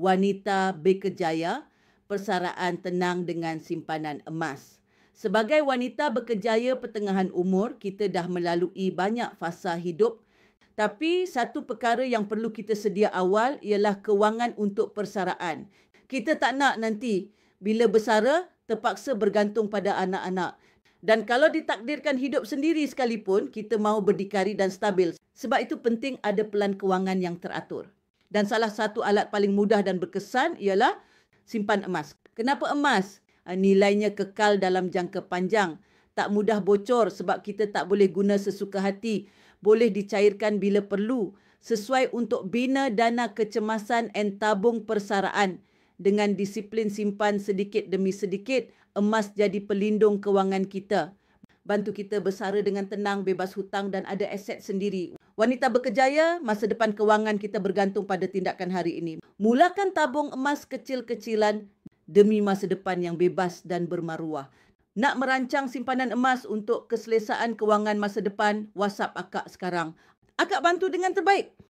wanita berkejaya, persaraan tenang dengan simpanan emas. Sebagai wanita berkejaya pertengahan umur, kita dah melalui banyak fasa hidup. Tapi satu perkara yang perlu kita sedia awal ialah kewangan untuk persaraan. Kita tak nak nanti bila bersara terpaksa bergantung pada anak-anak. Dan kalau ditakdirkan hidup sendiri sekalipun, kita mahu berdikari dan stabil. Sebab itu penting ada pelan kewangan yang teratur. Dan salah satu alat paling mudah dan berkesan ialah simpan emas. Kenapa emas? Nilainya kekal dalam jangka panjang. Tak mudah bocor sebab kita tak boleh guna sesuka hati. Boleh dicairkan bila perlu. Sesuai untuk bina dana kecemasan dan tabung persaraan. Dengan disiplin simpan sedikit demi sedikit, emas jadi pelindung kewangan kita. Bantu kita bersara dengan tenang, bebas hutang dan ada aset sendiri. Wanita berkejaya, masa depan kewangan kita bergantung pada tindakan hari ini. Mulakan tabung emas kecil-kecilan demi masa depan yang bebas dan bermaruah. Nak merancang simpanan emas untuk keselesaan kewangan masa depan? WhatsApp Akak sekarang. Akak bantu dengan terbaik.